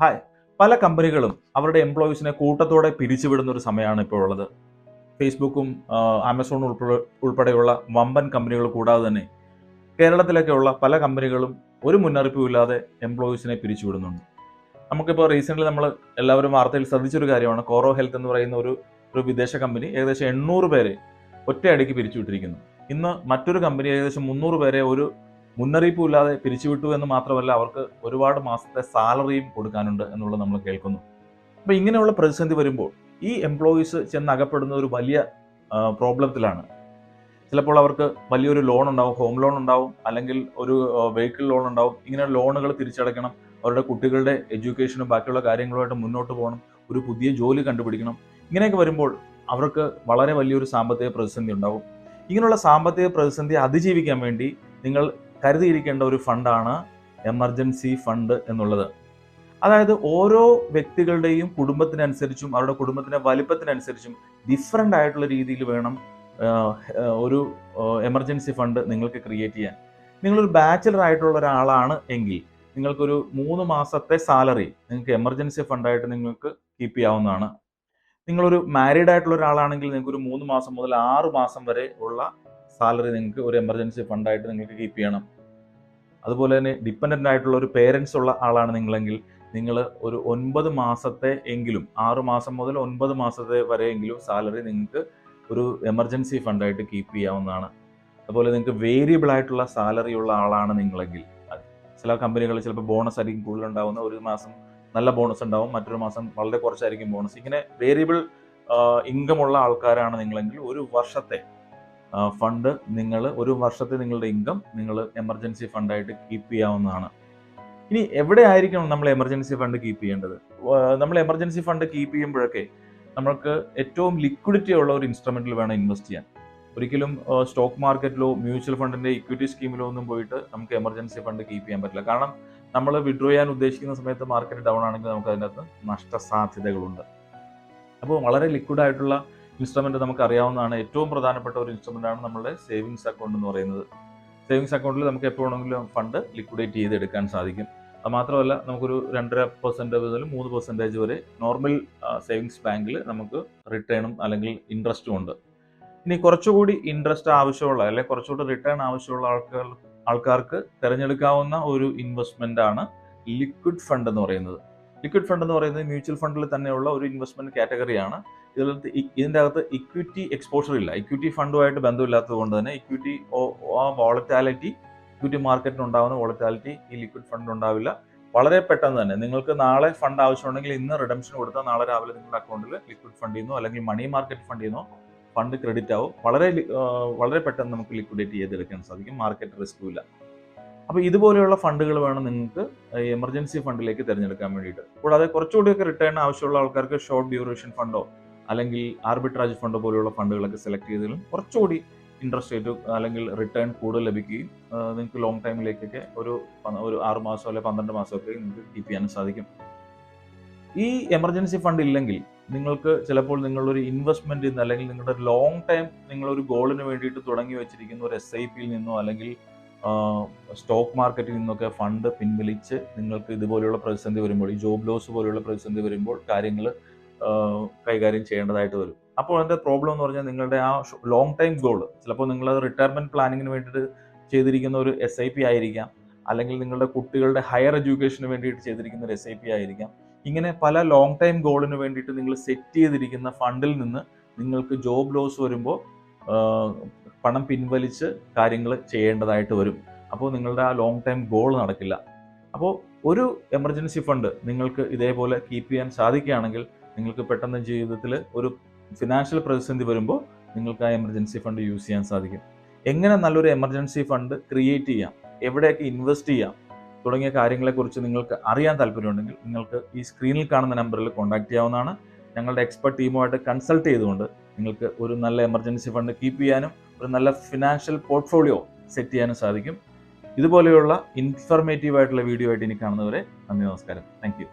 Hi. പല കമ്പനികളും അവരുടെ എംപ്ലോയീസിനെ കൂട്ടത്തോടെ പിരിച്ചുവിടുന്ന ഒരു സമയമാണ് ഇപ്പോൾ ഉള്ളത്. ഫേസ്ബുക്കും ആമസോണും ഉൾപ്പെടെയുള്ള വമ്പൻ കമ്പനികൾ കൂടാതെ തന്നെ കേരളത്തിലൊക്കെയുള്ള പല കമ്പനികളും ഒരു മുന്നറിയിപ്പും ഇല്ലാതെ എംപ്ലോയീസിനെ പിരിച്ചുവിടുന്നുണ്ട്. നമുക്കിപ്പോൾ റീസെൻ്റ്ലി നമ്മൾ എല്ലാവരും വാർത്തയിൽ ശ്രദ്ധിച്ചൊരു കാര്യമാണ് കോറോ ഹെൽത്ത് എന്ന് പറയുന്ന ഒരു വിദേശ കമ്പനി ഏകദേശം 800 പേരെ ഒറ്റയടിക്ക് പിരിച്ചുവിട്ടിരിക്കുന്നു. ഇന്ന് മറ്റൊരു കമ്പനി ഏകദേശം 300 പേരെ ഒരു മുന്നറിയിപ്പും ഇല്ലാതെ പിരിച്ചുവിട്ടു എന്ന് മാത്രമല്ല അവർക്ക് ഒരുപാട് മാസത്തെ സാലറിയും കൊടുക്കാനുണ്ട് എന്നുള്ളത് നമ്മൾ കേൾക്കുന്നു. അപ്പോൾ ഇങ്ങനെയുള്ള പ്രതിസന്ധി വരുമ്പോൾ ഈ എംപ്ലോയീസ് ചെന്ന് അകപ്പെടുന്ന ഒരു വലിയ പ്രോബ്ലത്തിലാണ്. ചിലപ്പോൾ അവർക്ക് വലിയൊരു ലോൺ ഉണ്ടാവും, ഹോം ലോൺ ഉണ്ടാവും, അല്ലെങ്കിൽ ഒരു വെഹിക്കിൾ ലോൺ ഉണ്ടാവും. ഇങ്ങനെ ലോണുകൾ തിരിച്ചടയ്ക്കണം, അവരുടെ കുട്ടികളുടെ എഡ്യൂക്കേഷനും ബാക്കിയുള്ള കാര്യങ്ങളുമായിട്ട് മുന്നോട്ട് പോകണം, ഒരു പുതിയ ജോലി കണ്ടുപിടിക്കണം. ഇങ്ങനെയൊക്കെ വരുമ്പോൾ അവർക്ക് വളരെ വലിയൊരു സാമ്പത്തിക പ്രതിസന്ധി ഉണ്ടാവും. ഇങ്ങനെയുള്ള സാമ്പത്തിക പ്രതിസന്ധി അതിജീവിക്കാൻ വേണ്ടി നിങ്ങൾ കരുതിയിരിക്കേണ്ട ഒരു ഫണ്ടാണ് എമർജൻസി ഫണ്ട് എന്നുള്ളത്. അതായത് ഓരോ വ്യക്തികളുടെയും കുടുംബത്തിനനുസരിച്ചും അവരുടെ കുടുംബത്തിൻ്റെ വലിപ്പത്തിനനുസരിച്ചും ഡിഫറൻ്റ് ആയിട്ടുള്ള രീതിയിൽ വേണം ഒരു എമർജൻസി ഫണ്ട് നിങ്ങൾക്ക് ക്രിയേറ്റ് ചെയ്യാൻ. നിങ്ങളൊരു ബാച്ചിലർ ആയിട്ടുള്ള ഒരാളാണ് എങ്കിൽ നിങ്ങൾക്കൊരു 3 മാസത്തെ സാലറി നിങ്ങൾക്ക് എമർജൻസി ഫണ്ടായിട്ട് നിങ്ങൾക്ക് കീപ്പ് ചെയ്യാവുന്നതാണ്. നിങ്ങളൊരു മാരീഡ് ആയിട്ടുള്ള ഒരാളാണെങ്കിൽ നിങ്ങൾക്ക് ഒരു 3 മാസം മുതൽ 6 മാസം വരെ ഉള്ള സാലറി നിങ്ങൾക്ക് ഒരു എമർജൻസി ഫണ്ടായിട്ട് നിങ്ങൾക്ക് കീപ്പ് ചെയ്യണം. അതുപോലെ തന്നെ ഡിപ്പെൻഡൻ്റ് ആയിട്ടുള്ള ഒരു പേരൻസ് ഉള്ള ആളാണ് നിങ്ങളെങ്കിൽ നിങ്ങൾ ഒരു 9 മാസത്തെ എങ്കിലും 6 മാസം മുതൽ 9 മാസത്തെ വരെയെങ്കിലും സാലറി നിങ്ങൾക്ക് ഒരു എമർജൻസി ഫണ്ടായിട്ട് കീപ്പ് ചെയ്യാവുന്നതാണ്. അതുപോലെ നിങ്ങൾക്ക് വേരിയബിൾ ആയിട്ടുള്ള സാലറി ഉള്ള ആളാണ് നിങ്ങളെങ്കിൽ ചില കമ്പനികൾ ചിലപ്പോൾ ബോണസ് ആയിരിക്കും കൂടുതലുണ്ടാവുന്ന, ഒരു മാസം നല്ല ബോണസ് ഉണ്ടാവും, മറ്റൊരു മാസം വളരെ കുറച്ചായിരിക്കും ബോണസ്. ഇങ്ങനെ വേരിയബിൾ ഇൻകം ഉള്ള ആൾക്കാരാണ് നിങ്ങളെങ്കിൽ ഒരു വർഷത്തെ ഫണ്ട് ഒരു വർഷത്തെ നിങ്ങളുടെ ഇൻകം നിങ്ങൾ എമർജൻസി ഫണ്ടായിട്ട് കീപ്പ് ചെയ്യാവുന്നതാണ്. ഇനി എവിടെ ആയിരിക്കണം നമ്മൾ എമർജൻസി ഫണ്ട് കീപ്പ് ചെയ്യേണ്ടത്? നമ്മൾ എമർജൻസി ഫണ്ട് കീപ്പ് ചെയ്യുമ്പോഴൊക്കെ നമുക്ക് ഏറ്റവും ലിക്വിഡിറ്റി ഉള്ള ഒരു ഇൻസ്ട്രുമെന്റിൽ വേണം ഇൻവെസ്റ്റ് ചെയ്യാൻ. ഒരിക്കലും സ്റ്റോക്ക് മാർക്കറ്റിലോ മ്യൂച്വൽ ഫണ്ടിന്റെ ഇക്വിറ്റി സ്കീമിലോ ഒന്നും പോയിട്ട് നമുക്ക് എമർജൻസി ഫണ്ട് കീപ്പ് ചെയ്യാൻ പറ്റില്ല. കാരണം നമ്മൾ വിഡ്രോ ചെയ്യാൻ ഉദ്ദേശിക്കുന്ന സമയത്ത് മാർക്കറ്റ് ഡൗൺ ആണെങ്കിൽ നമുക്ക് അതിനകത്ത് നഷ്ടസാധ്യതകളുണ്ട്. അപ്പോൾ വളരെ ലിക്വിഡ് ആയിട്ടുള്ള ഇൻസ്ട്രുമെന്റ് നമുക്ക് അറിയാവുന്നതാണ്. ഏറ്റവും പ്രധാനപ്പെട്ട ഒരു ഇൻസ്ട്രുമെന്റ് ആണ് നമ്മുടെ സേവിങ്സ് അക്കൗണ്ട് എന്ന് പറയുന്നത്. സേവിങ്സ് അക്കൗണ്ടിൽ നമുക്ക് എപ്പോഴെങ്കിലും ഫണ്ട് ലിക്വിഡേറ്റ് ചെയ്തെടുക്കാൻ സാധിക്കും. അത് മാത്രമല്ല നമുക്കൊരു 2.5% മുതൽ 3% വരെ നോർമൽ സേവിങ്സ് ബാങ്കിൽ നമുക്ക് റിട്ടേണും അല്ലെങ്കിൽ ഇൻട്രസ്റ്റും ഉണ്ട്. ഇനി കുറച്ചുകൂടി ഇൻട്രസ്റ്റ് ആവശ്യമുള്ള അല്ലെങ്കിൽ കുറച്ചുകൂടി റിട്ടേൺ ആവശ്യമുള്ള ആൾക്കാർക്ക് തിരഞ്ഞെടുക്കാവുന്ന ഒരു ഇൻവെസ്റ്റ്മെന്റ് ആണ് ലിക്വിഡ് ഫണ്ട് എന്ന് പറയുന്നത്. ലിക്വിഡ് ഫണ്ട് എന്ന് പറയുന്നത് മ്യൂച്വൽ ഫണ്ടിൽ തന്നെയുള്ള ഒരു ഇൻവെസ്റ്റ്മെന്റ് കാറ്റഗറിയാണ്. ഇതിൻ്റെ അകത്ത് ഇക്വിറ്റി എക്സ്പോഷർ ഇല്ല. ഇക്വിറ്റി ഫണ്ടുമായിട്ട് ബന്ധമില്ലാത്തത് കൊണ്ട് തന്നെ ഇക്വിറ്റി മാർക്കറ്റിന് ഉണ്ടാകുന്ന വോളറ്റാലിറ്റി ഈ ലിക്വിഡ് ഫണ്ട് ഉണ്ടാവില്ല. വളരെ പെട്ടെന്ന് തന്നെ നിങ്ങൾക്ക് നാളെ ഫണ്ട് ആവശ്യമുണ്ടെങ്കിൽ ഇന്ന് റിഡംഷൻ കൊടുത്താൽ നാളെ രാവിലെ നിങ്ങളുടെ അക്കൗണ്ടിൽ ലിക്വിഡ് ഫണ്ടിൽ നിന്നോ അല്ലെങ്കിൽ മണി മാർക്കറ്റ് ഫണ്ടിൽ നിന്നോ ഫണ്ട് ക്രെഡിറ്റ് ആവും. വളരെ പെട്ടെന്ന് നമുക്ക് ലിക്വിഡേറ്റ് ചെയ്തെടുക്കാൻ സാധിക്കും. മാർക്കറ്റ് റിസ്ക്കും ഇല്ല. അപ്പോൾ ഇതുപോലെയുള്ള ഫണ്ടുകൾ വേണം നിങ്ങൾക്ക് എമർജൻസി ഫണ്ടിലേക്ക് തിരഞ്ഞെടുക്കാൻ വേണ്ടിയിട്ട്. കൂടാതെ കുറച്ചുകൂടിയൊക്കെ റിട്ടേൺ ആവശ്യമുള്ള ആൾക്കാർക്ക് ഷോർട്ട് ഡ്യൂറേഷൻ ഫണ്ടോ അല്ലെങ്കിൽ ആർബിട്രാജ് ഫണ്ടോ പോലെയുള്ള ഫണ്ടുകളൊക്കെ സെലക്ട് ചെയ്തതിലും കുറച്ചുകൂടി ഇൻട്രസ്റ്റ് റേറ്റ് അല്ലെങ്കിൽ റിട്ടേൺ കൂടുതൽ ലഭിക്കുകയും നിങ്ങൾക്ക് ലോങ് ടൈമിലേക്കൊക്കെ ഒരു 6 മാസം അല്ലെങ്കിൽ 12 മാസമൊക്കെ നിങ്ങൾക്ക് കീപ്പ് ചെയ്യാൻ സാധിക്കും. ഈ എമർജൻസി ഫണ്ട് ഇല്ലെങ്കിൽ നിങ്ങൾക്ക് ചിലപ്പോൾ നിങ്ങളൊരു ഇൻവെസ്റ്റ്മെന്റ് നിന്ന് അല്ലെങ്കിൽ നിങ്ങളുടെ ലോങ് ടൈം നിങ്ങളൊരു ഗോളിന് വേണ്ടിയിട്ട് തുടങ്ങി വെച്ചിരിക്കുന്ന ഒരു SIPയിൽ നിന്നോ അല്ലെങ്കിൽ സ്റ്റോക്ക് മാർക്കറ്റിൽ നിന്നൊക്കെ ഫണ്ട് പിൻവലിച്ച് നിങ്ങൾക്ക് ഇതുപോലെയുള്ള പ്രതിസന്ധി വരുമ്പോൾ, ഈ ജോബ് ലോസ് പോലെയുള്ള പ്രതിസന്ധി വരുമ്പോൾ കാര്യങ്ങൾ കൈകാര്യം ചെയ്യേണ്ടതായിട്ട് വരും. അപ്പോൾ അതിൻ്റെ പ്രോബ്ലം എന്ന് പറഞ്ഞാൽ നിങ്ങളുടെ ആ ലോങ് ടൈം ഗോൾ ചിലപ്പോൾ നിങ്ങളത് റിട്ടയർമെന്റ് പ്ലാനിങ്ങിന് വേണ്ടിയിട്ട് ചെയ്തിരിക്കുന്ന ഒരു SIP ആയിരിക്കാം, അല്ലെങ്കിൽ നിങ്ങളുടെ കുട്ടികളുടെ ഹയർ എഡ്യൂക്കേഷന് വേണ്ടിയിട്ട് ചെയ്തിരിക്കുന്ന ഒരു SIP ആയിരിക്കാം. ഇങ്ങനെ പല ലോങ് ടൈം ഗോളിന് വേണ്ടിയിട്ട് നിങ്ങൾ സെറ്റ് ചെയ്തിരിക്കുന്ന ഫണ്ടിൽ നിന്ന് നിങ്ങൾക്ക് ജോബ് ലോസ് വരുമ്പോൾ പണം പിൻവലിച്ച് കാര്യങ്ങൾ ചെയ്യേണ്ടതായിട്ട് വരും. അപ്പോൾ നിങ്ങളുടെ ആ ലോങ് ടൈം ഗോൾ നടക്കില്ല. അപ്പോൾ ഒരു എമർജൻസി ഫണ്ട് നിങ്ങൾക്ക് ഇതേപോലെ കീപ്പ് ചെയ്യാൻ സാധിക്കുകയാണെങ്കിൽ നിങ്ങൾക്ക് പെട്ടെന്ന് ജീവിതത്തിൽ ഒരു ഫിനാൻഷ്യൽ പ്രതിസന്ധി വരുമ്പോൾ നിങ്ങൾക്ക് ആ എമർജൻസി ഫണ്ട് യൂസ് ചെയ്യാൻ സാധിക്കും. എങ്ങനെ നല്ലൊരു എമർജൻസി ഫണ്ട് ക്രിയേറ്റ് ചെയ്യാം, എവിടെയൊക്കെ ഇൻവെസ്റ്റ് ചെയ്യാം തുടങ്ങിയ കാര്യങ്ങളെക്കുറിച്ച് നിങ്ങൾക്ക് അറിയാൻ താല്പര്യമുണ്ടെങ്കിൽ നിങ്ങൾക്ക് ഈ സ്ക്രീനിൽ കാണുന്ന നമ്പറിൽ കോൺടാക്ട് ചെയ്യാവുന്നതാണ്. ഞങ്ങളുടെ എക്സ്പെർട്ട് ടീമുമായിട്ട് കൺസൾട്ട് ചെയ്തുകൊണ്ട് നിങ്ങൾക്ക് ഒരു നല്ല എമർജൻസി ഫണ്ട് കീപ്പ് ചെയ്യാനും ഒരു നല്ല ഫിനാൻഷ്യൽ പോർട്ട്ഫോളിയോ സെറ്റ് ചെയ്യാനും സാധിക്കും. ഇതുപോലെയുള്ള ഇൻഫർമേറ്റീവ് ആയിട്ടുള്ള വീഡിയോ ആയിട്ട് ഇനി കാണുന്നവരെ നന്ദി, നമസ്കാരം. Thank you.